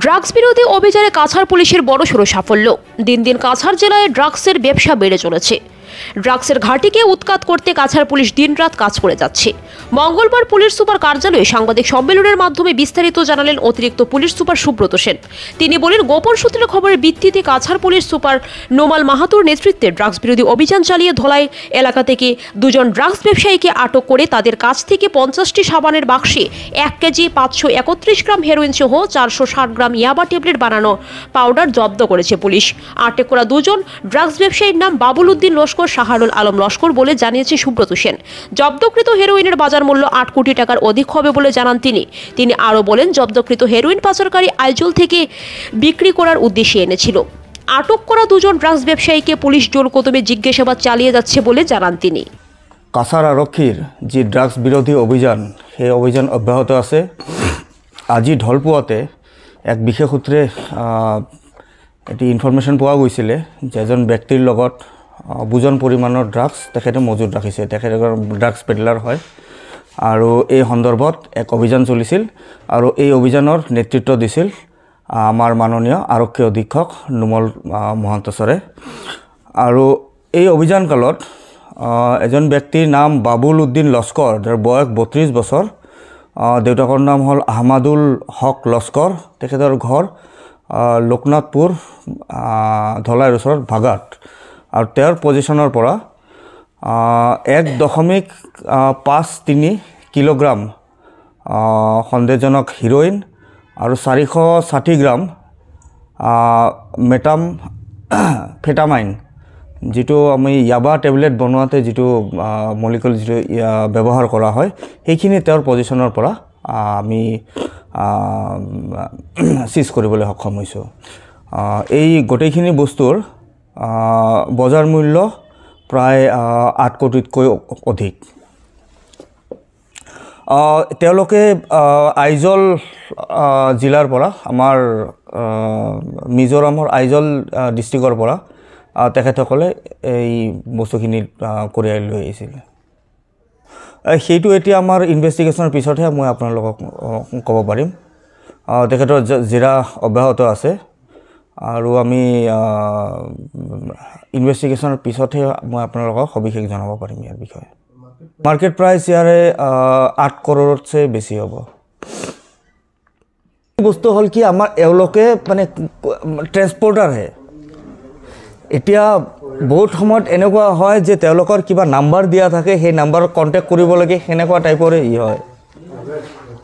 Drugs বিরোধী অভিযানে কাছাড় পুলিশের বড়সড় সাফল্য। দিন দিন কাছাড় জেলায় ড্রাগসের ব্যবসা বেড়ে চলেছে। ড্রাগসের ঘাঁটিকে উৎখাত করতে কাছাড় পুলিশ দিনরাত কাজ করে যাচ্ছে। মঙ্গলবার পুলিশ সুপার কার্যালয়ে সাংবাদিক সম্মেলনের মাধ্যমে বিস্তারিত জানালেন অতিরিক্ত পুলিশ সুপার সুব্রত সেন। তিনি বলেন, গোপন সূত্রের খবরের ভিত্তিতে কাছাড় পুলিশ সুপার নোমাল মাহাতুর নেতৃত্বে ড্রাগস বিরোধী অভিযান চালিয়ে ধলাই এলাকা থেকে দুজন ড্রাগস ব্যবসায়ীকে আটক করে তাদের কাছ থেকে 50টি সাবানের বাক্সে 1 কেজি 531 গ্রাম হেরোইন সহ 460 গ্রাম ইয়াবা ট্যাবলেট বানানো পাউডার জব্দ করেছে পুলিশ। আটক করা দুজন ড্রাগস ব্যবসায়ীর নাম বাবুল উদ্দিন লস্কর, শাহারুল আলম লস্কর বলে জানিয়েছে সুব্রত সেন। জব্দকৃত হেরোইনের বাজার মূল্য 8 কোটি টাকার অধিক হবে বলে জানান তিনি আরও বলেন, জব্দকৃত হেরোইন পাচারকারী আইজল থেকে বিক্রি করার উদ্দেশ্যে এনেছিল। আটক করা দুজন ড্রাগস ব্যবসায়ীকে পুলিশ জোর কদমে জিজ্ঞাসাবাদ চালিয়ে যাচ্ছে বলে জানান তিনি। কাছাড় আৰক্ষীৰ যি ড্ৰাগছ বিৰোধী অভিযান, সেই অভিযান অব্যাহত আছে। আজি ঢলপুৱাতে এক বিশেষ সূত্ৰে এটি ইনফৰমেশ্যন পোৱা গৈছিলে যে এজন ব্যক্তিৰ লগত বুজন পৰিমাণৰ ড্ৰাগছ তেখেতে মজুত ৰাখিছে। তেখেত ড্ৰাগছ পেডলাৰ হয় আৰু এই সন্দৰ্ভত এক অভিযান চলিছিল আৰু এই অভিযানৰ নেতৃত্ব দিছিল আমাৰ মাননীয় আৰক্ষী অধীক্ষক নোমল মহন্ত ছাৰে। আৰু এই অভিযান কালত এজন ব্যক্তিৰ নাম বাবুল উদ্দিন লস্কৰ, যাৰ বয়স 32 বছৰ। দেউতাকৰ নাম হ'ল আহমাদুল হক লস্কৰ। তেখেতৰ ঘৰ লোকনাথপুৰ ধলাইৰ ওচৰত ভাগাত। আৰু তেওঁৰ পজিশ্যনৰ পৰা 1.53 কিলোগ্ৰাম সন্দেহজনক হিৰ'ইন আৰু 460 গ্ৰাম মেটামফেটামাইন, যিটো আমি ইয়াবা টেবলেট বনোৱাতে যিটো মলিকুল যিটো ব্যৱহাৰ কৰা হয়, সেইখিনি তেওঁৰ পজিশ্যনৰ পৰা আমি চিজ কৰিবলৈ সক্ষম হৈছোঁ। এই গোটেইখিনি বস্তুৰ বজাৰ মূল্য প্ৰায় 8 কোটিতকৈ অধিক। তেওঁলোকে আইজল জিলাৰ পৰা, আমাৰ মিজোৰামৰ আইজল ডিষ্ট্ৰিক্টৰ পৰা তেখেতসকলে এই বস্তুখিনি কঢ়িয়াই লৈ আহিছিলে। সেইটো এতিয়া আমাৰ ইনভেষ্টিগেশ্যনৰ পিছতহে মই আপোনালোকক ক'ব পাৰিম। তেখেতৰ জেৰা অব্যাহত আছে আৰু আমি ইনভেষ্টিগেশ্যনৰ পিছতহে মই আপোনালোকক সবিশেষ জনাব পাৰিম ইয়াৰ বিষয়ে। মাৰ্কেট প্ৰাইচ ইয়াৰে 8 কৰোৰতছে বেছি হ'ব। বস্তু হ'ল কি, আমাৰ এওঁলোকে মানে ট্ৰেন্সপৰ্টাৰহে। এতিয়া বহুত সময়ত এনেকুৱা হয় যে তেওঁলোকৰ কিবা নাম্বাৰ দিয়া থাকে, সেই নাম্বাৰত কণ্টেক্ট কৰিব লাগে, সেনেকুৱা টাইপৰে হয়।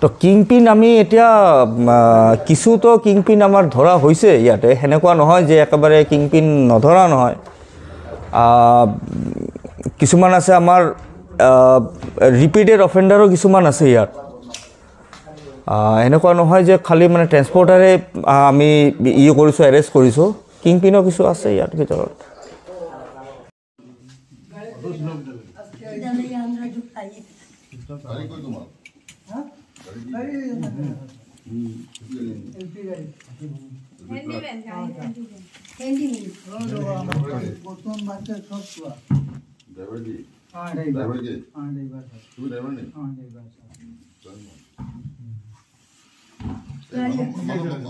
তো কিংপিন আমি এতিয়া কিছুতো কিংপিন আমাৰ ধৰা হৈছে ইয়াতে, সেনেকুৱা নহয় যে একেবাৰে কিংপিন নধৰা নহয়। কিছুমান আছে আমাৰ ৰিপিটেড অফেণ্ডাৰো কিছুমান আছে ইয়াত। এনেকুৱা নহয় যে খালি মানে ট্ৰেন্সপৰ্টাৰে আমি কৰিছোঁ, এৰেষ্ট কৰিছোঁ। কিংপিনো কিছু আছে ইয়াৰ ভিতৰত।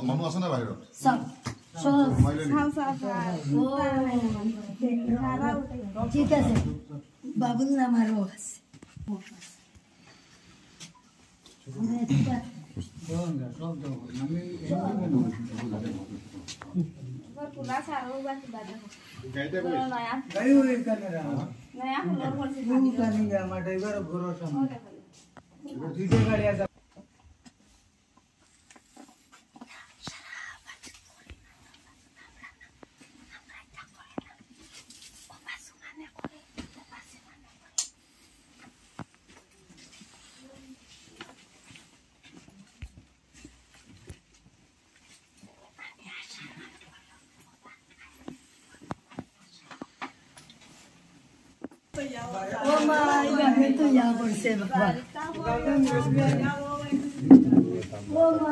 মানুহ আছে না বাহিৰত? ঠিক আছে, বাবুল নাম আরো আছে। ও মা, আমি তো ইয়া করছে বাবা। ও মা,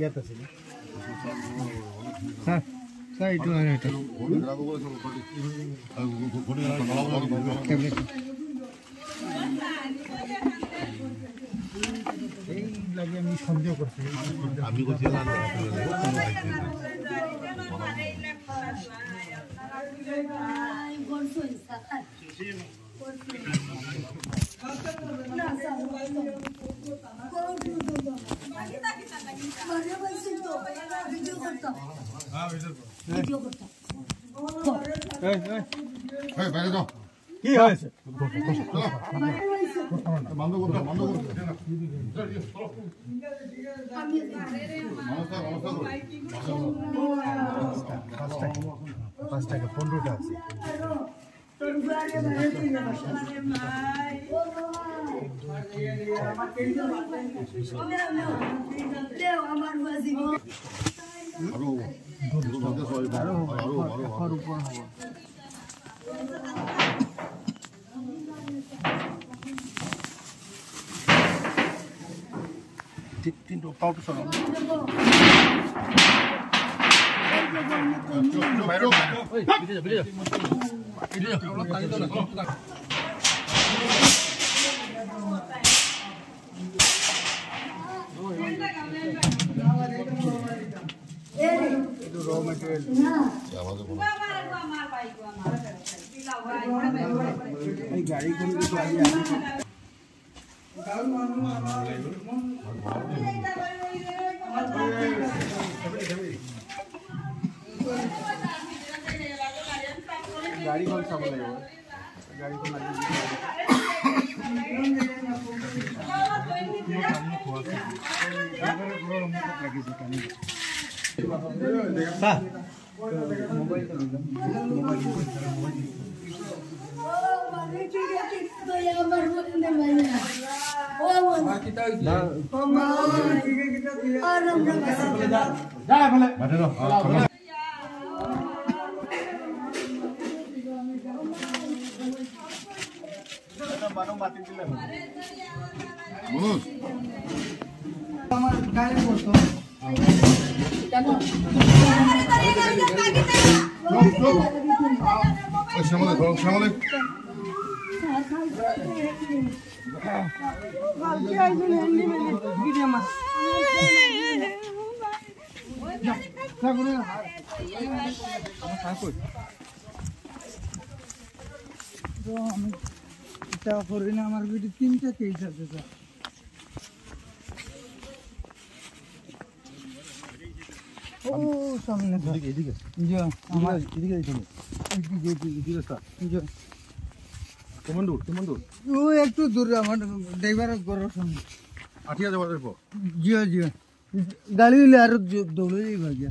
ইয়াত আছে স্যার স্যার এইটো হয় এটা এই লাগে আমি সন্দেহ করছি আমি বলছি না কি হয়েছে বন্ধ করো পাঁচ টাকা 15টা আছে তিনটো পাউটো সরাও র মেটেরিয়াল গাড়ি গাড়ি কোন চাব লাগিব গাড়ি কোন আমার ভিডিও 3টা কেস আছে স্যার ও সামনে এদিকে এদিকে জি আমার এদিকে এদিকে স্যার জি কমান্ডো ও একটু দূর আমার ড্রাইভার গরর সামনে আঠিয়া যাওয়ার পর জি জি গাড়ি ले আর দৌড়ে যাইবা গিয়া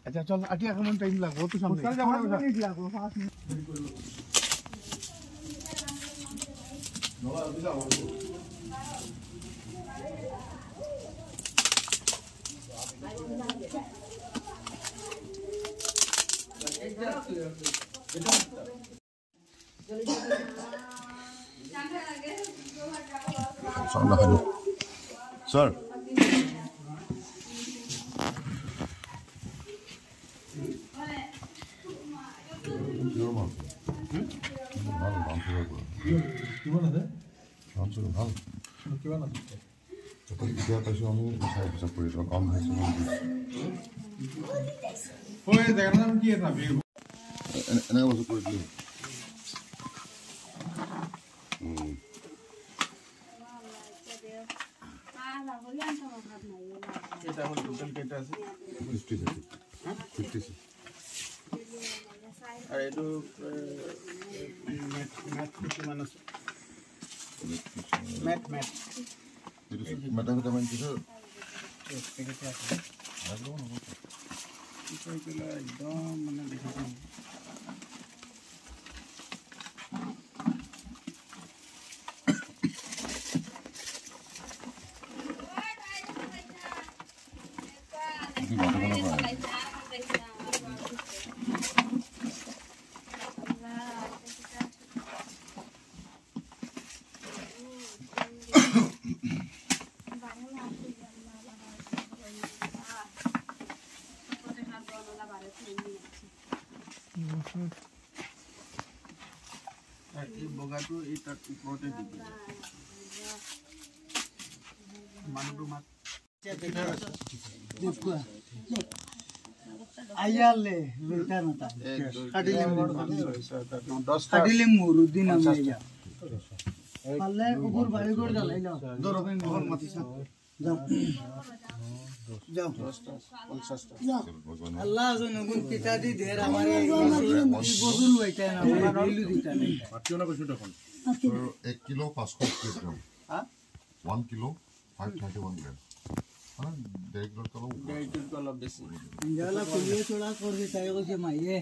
আচ্ছা চল আঠিয়া কেমন টাইম লাগবে তো সামনে যাব না লাগবে 5 মিনিট Sir. এটা হল টোটাল কেটা আছে 56 আর এটো ম্যাথ কিছু মানুষ ম্যাথ এটা ম্যাথ মানে কিছু ঠিক আছে লাগলো না এটা একদম মানে দেখেছি এই বগাটো এই তাত ওপৰতে দিবি মানুহটো মাত দেখুৱা আয়ালে লইতা নতা কাটিলে মুরুদ্দি নাম আইয়া পালে উপর বাড়ি করে জ্বালাই যাও দরবে মোহন মাতিছা যাও যাও যাও আল্লাহ জানো কোন পিতা দি ঢের আমারে বদুল হইতা না দিলু দিতা নাই পাতিও না কৈছো দেখোন 1 কিলো 530 গ্রাম হা 1 কিলো 531 গ্রাম হ্যাঁ 1.5 কিলো এইটো অলপ বেছি জালা কুলিয়ে চড়া করবে তাই কইছে মাইয়ে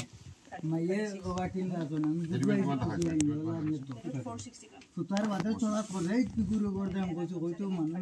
মাইয়ে গোবাটিন রাজন আমি বুঝাই সুতার বাদে চড়া করে কি গুরু করে দাম কইছো কইতো মানুষ